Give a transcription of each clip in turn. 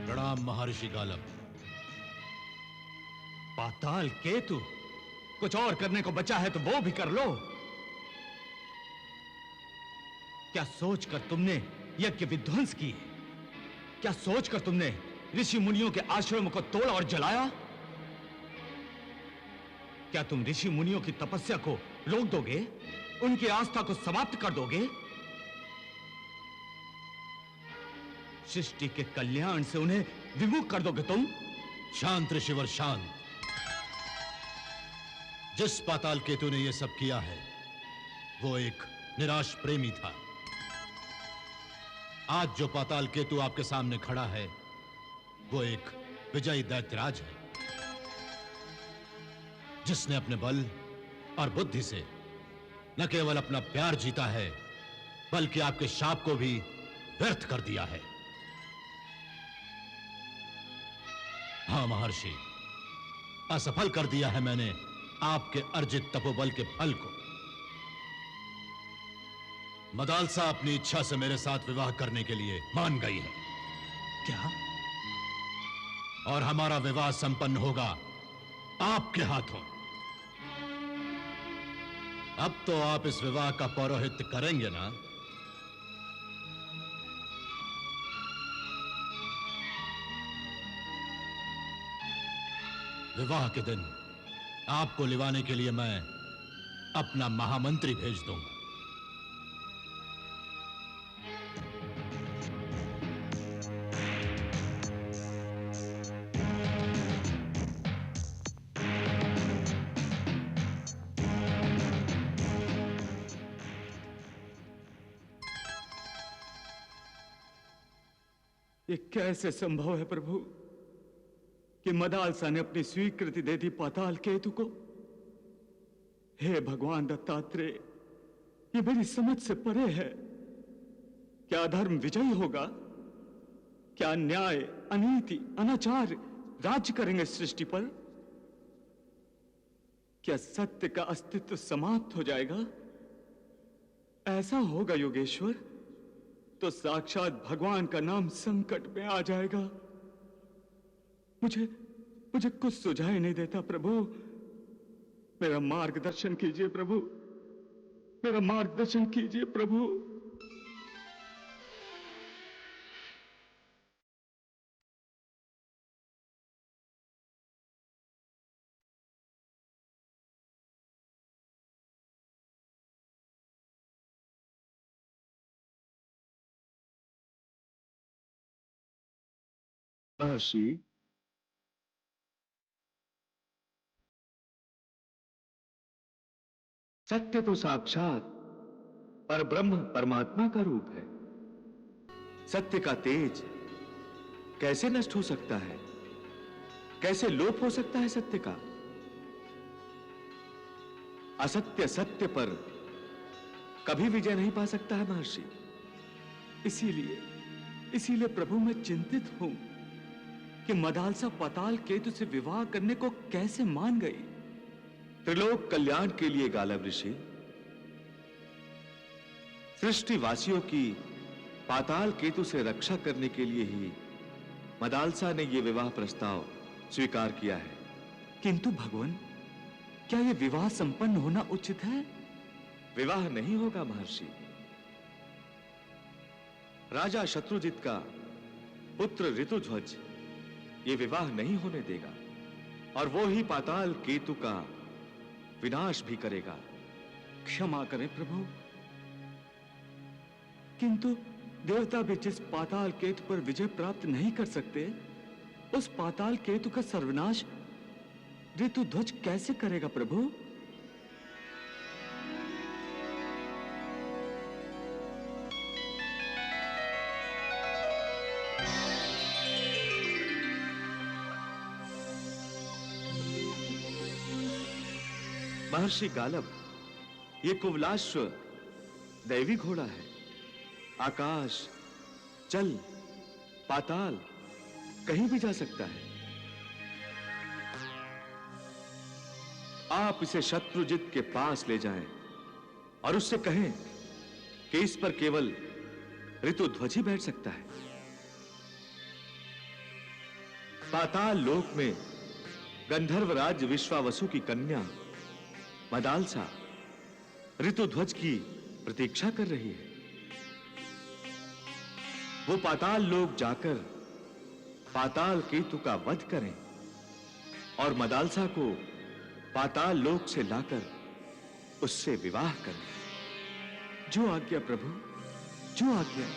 प्रणाम महर्षि गालव। पाताल केतु, कुछ और करने को बचा है तो वो भी कर लो। क्या सोचकर तुमने यज्ञ विध्वंस किए? क्या सोचकर तुमने ऋषि मुनियों के आश्रम को तोड़ा और जलाया? क्या तुम ऋषि मुनियों की तपस्या को रोक दोगे? उनकी आस्था को समाप्त कर दोगे? सृष्टि के कल्याण से उन्हें विमुख कर दोगे तुम? शांत ऋषिवर शांत। जिस पाताल केतु ने यह सब किया है वो एक निराश प्रेमी था। आज जो पाताल केतु आपके सामने खड़ा है वो एक विजयी दैत्यराज है, जिसने अपने बल और बुद्धि से न केवल अपना प्यार जीता है बल्कि आपके शाप को भी व्यर्थ कर दिया है। हां महर्षि, असफल कर दिया है मैंने आपके अर्जित तपोबल के फल को। मदालसा अपनी इच्छा से मेरे साथ विवाह करने के लिए मान गई है। क्या? और हमारा विवाह संपन्न होगा आपके हाथों। अब तो आप इस विवाह का पौरोहित्य करेंगे ना? विवाह के दिन आपको लिवाने के लिए मैं अपना महामंत्री भेज दूंगा। ये कैसे संभव है प्रभु कि मदालसा ने अपनी स्वीकृति दे दी पाताल केतु को? हे भगवान दत्तात्रेय, ये मेरी समझ से परे है। क्या अधर्म विजयी होगा? क्या न्याय, अनीति, अनाचार राज्य करेंगे सृष्टि पर? क्या सत्य का अस्तित्व समाप्त हो जाएगा? ऐसा होगा योगेश्वर तो साक्षात भगवान का नाम संकट में आ जाएगा। मुझे कुछ सुझाई नहीं देता प्रभु। मेरा मार्गदर्शन कीजिए प्रभु, मेरा मार्गदर्शन कीजिए प्रभु। महर्षि, सत्य तो साक्षात परब्रह्म परमात्मा का रूप है। सत्य का तेज कैसे नष्ट हो सकता है? कैसे लोप हो सकता है सत्य का? असत्य सत्य पर कभी विजय नहीं पा सकता है महर्षि। इसीलिए प्रभु मैं चिंतित हूं कि मदालसा पाताल केतु से विवाह करने को कैसे मान गई। त्रिलोक कल्याण के लिए गालव ऋषि, सृष्टिवासियों की पाताल केतु से रक्षा करने के लिए ही मदालसा ने यह विवाह प्रस्ताव स्वीकार किया है। किंतु भगवान, क्या यह विवाह संपन्न होना उचित है? विवाह नहीं होगा महर्षि। राजा शत्रुजित का पुत्र ऋतुध्वज यह विवाह नहीं होने देगा और वो ही पाताल केतु का विनाश भी करेगा। क्षमा करें प्रभु, किंतु देवता भी जिस पाताल केतु पर विजय प्राप्त नहीं कर सकते, उस पाताल केतु का सर्वनाश ऋतुध्वज कैसे करेगा प्रभु? महर्षि गालब, ये कुवलाश्व दैवी घोड़ा है। आकाश, जल, पाताल कहीं भी जा सकता है। आप इसे शत्रुजित के पास ले जाएं और उससे कहें कि इस पर केवल ऋतुध्वज ही बैठ सकता है। पाताल लोक में गंधर्व राज्य विश्वावसु की कन्या मदालसा ऋतुध्वज की प्रतीक्षा कर रही है। वो पाताल लोक जाकर पाताल केतु का वध करें और मदालसा को पाताल लोक से लाकर उससे विवाह करें। जो आज्ञा प्रभु, जो आज्ञा।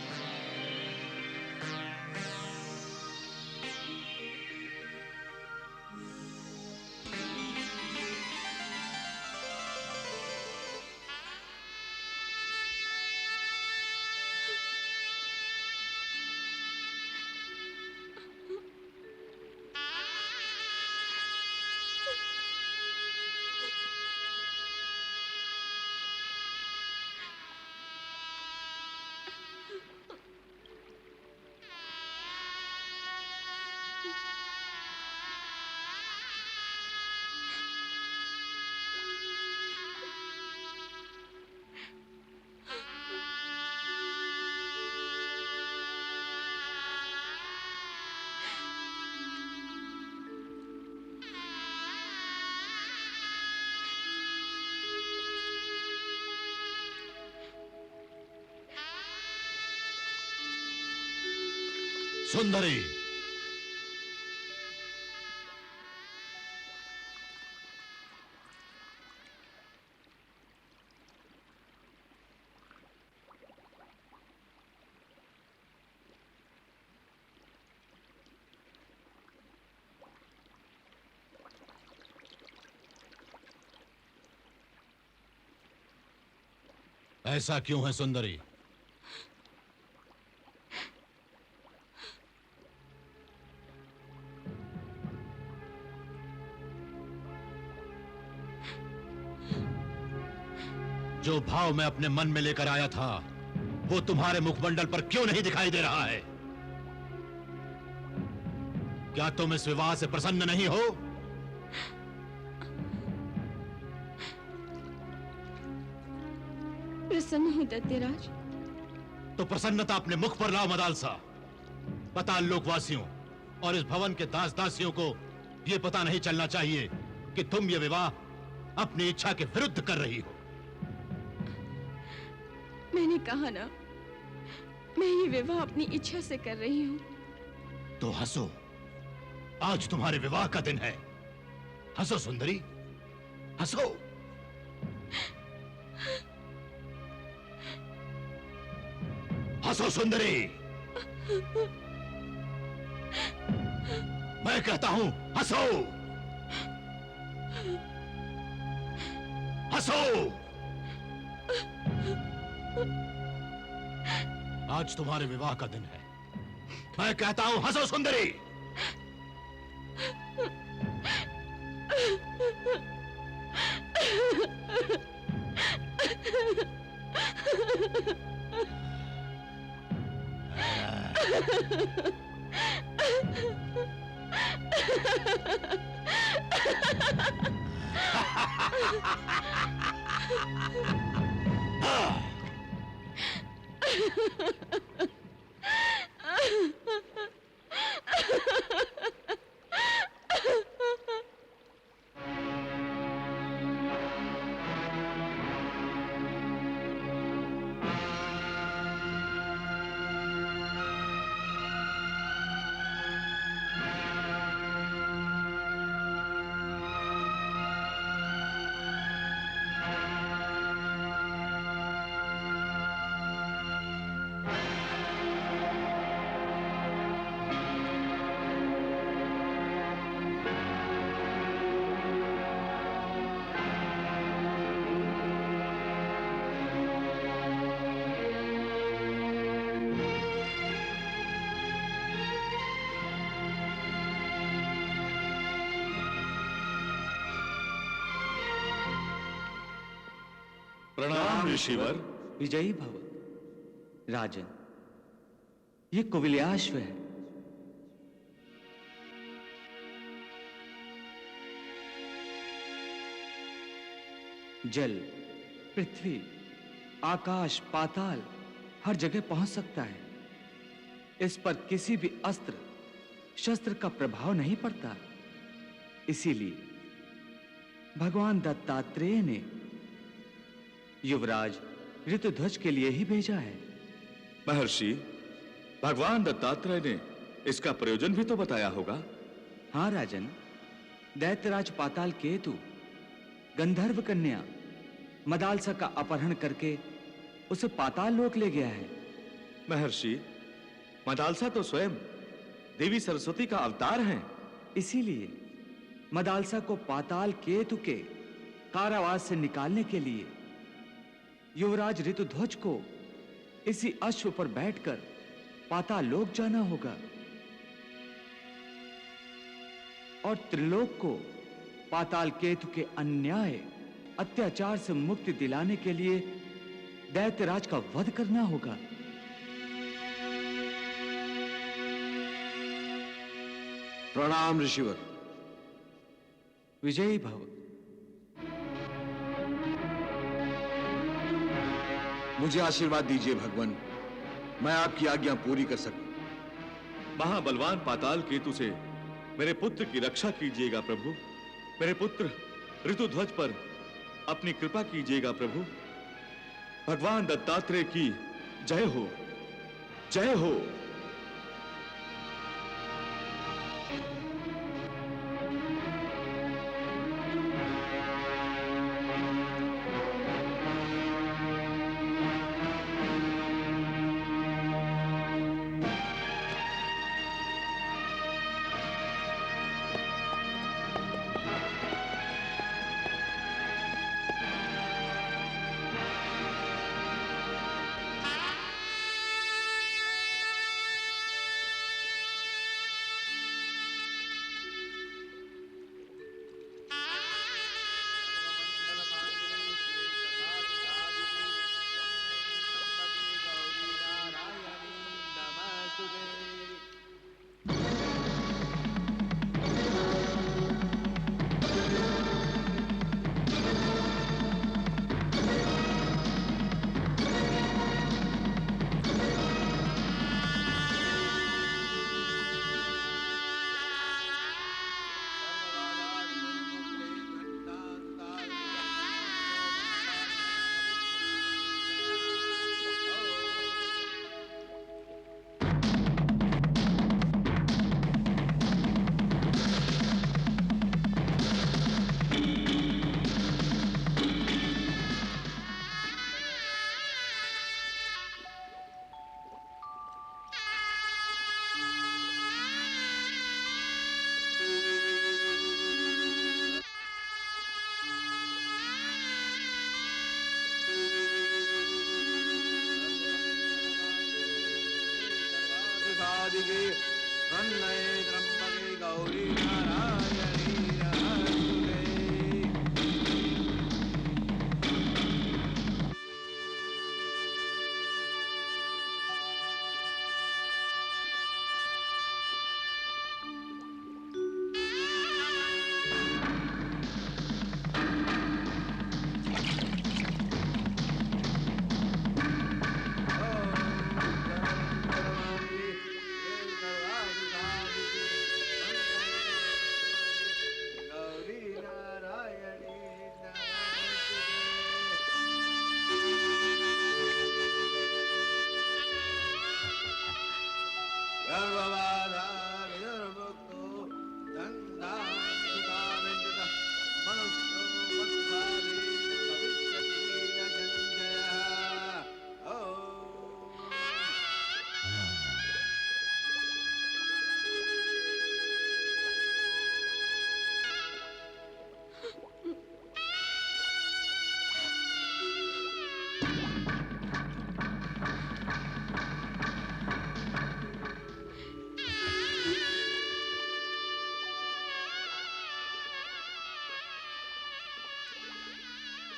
सुंदरी, ऐसा क्यों है सुंदरी? जो भाव मैं अपने मन में लेकर आया था वो तुम्हारे मुखमंडल पर क्यों नहीं दिखाई दे रहा है? क्या तुम इस विवाह से प्रसन्न नहीं हो? प्रसन्न हूं दैत्यराज। तो प्रसन्नता अपने मुख पर लाओ मदालसा। पाताल लोकवासियों और इस भवन के दास दासियों को यह पता नहीं चलना चाहिए कि तुम ये विवाह अपनी इच्छा के विरुद्ध कर रही हो। मैंने कहा ना, मैं ये विवाह अपनी इच्छा से कर रही हूँ। तो हंसो, आज तुम्हारे विवाह का दिन है। हंसो सुंदरी, हंसो। हंसो सुंदरी, मैं कहता हूं हंसो, हंसो। आज तुम्हारे विवाह का दिन है। मैं कहता हूं हंसो सुंदरी। प्रणाम ऋषिवर। विजयी भव। राजन, ये कुविल्याश्व है। जल, पृथ्वी, आकाश, पाताल हर जगह पहुंच सकता है। इस पर किसी भी अस्त्र शस्त्र का प्रभाव नहीं पड़ता। इसीलिए भगवान दत्तात्रेय ने युवराज ऋतुध्वज के लिए ही भेजा है। महर्षि, भगवान दत्तात्रेय ने इसका प्रयोजन भी तो बताया होगा। हाँ राजन, दैत्यराज पाताल केतु गंधर्व कन्या मदालसा का अपहरण करके उसे पाताल लोक ले गया है। महर्षि, मदालसा तो स्वयं देवी सरस्वती का अवतार हैं। इसीलिए मदालसा को पाताल केतु के कारावास से निकालने के लिए युवराज ऋतुध्वज को इसी अश्व पर बैठकर पाताल लोक जाना होगा और त्रिलोक को पाताल केतु के अन्याय अत्याचार से मुक्ति दिलाने के लिए दैत्यराज का वध करना होगा। प्रणाम ऋषिवर। विजयी भव। मुझे आशीर्वाद दीजिए भगवान, मैं आपकी आज्ञा पूरी कर सकूं। महाबलवान पाताल केतु से मेरे पुत्र की रक्षा कीजिएगा प्रभु। मेरे पुत्र ऋतुध्वज पर अपनी कृपा कीजिएगा प्रभु। भगवान दत्तात्रेय की जय हो, जय हो।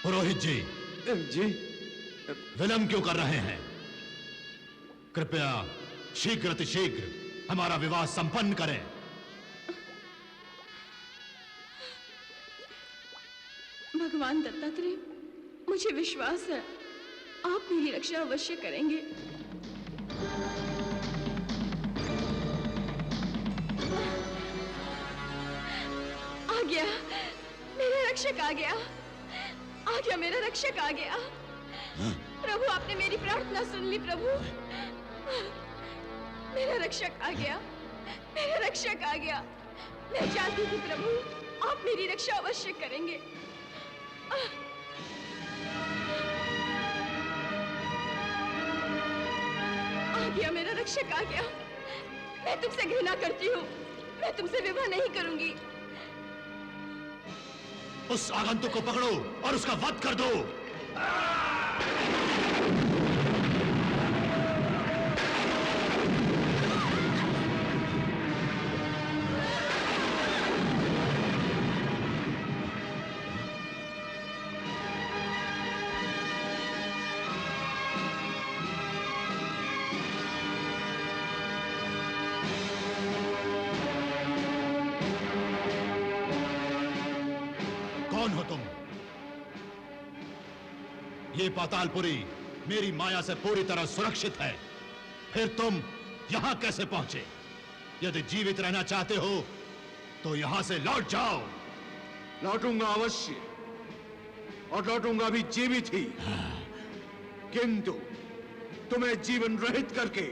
पुरोहित जी, जी विलंब क्यों कर रहे हैं? कृपया शीघ्र अतिशीघ्र हमारा विवाह संपन्न करें। भगवान दत्तात्रेय, मुझे विश्वास है आप मेरी रक्षा अवश्य करेंगे। आ गया मेरा रक्षक, आ गया मेरा रक्षक, आ गया। प्रभु, आपने मेरी प्रार्थना सुन ली। प्रभु, मेरा रक्षक आ गया, मेरा रक्षक आ गया। मैं जानती थी प्रभु आप मेरी रक्षा अवश्य करेंगे। आ गया मेरा रक्षक, आ गया। मैं तुमसे घृणा करती हूँ, मैं तुमसे विवाह नहीं करूंगी। उस आगंतुक को पकड़ो और उसका वध कर दो। कौन हो तुम? ये पातालपुरी मेरी माया से पूरी तरह सुरक्षित है, फिर तुम यहां कैसे पहुंचे? यदि जीवित रहना चाहते हो तो यहां से लौट जाओ। लौटूंगा अवश्य, और लौटूंगा भी जीवित ही, किंतु तुम्हें जीवन रहित करके।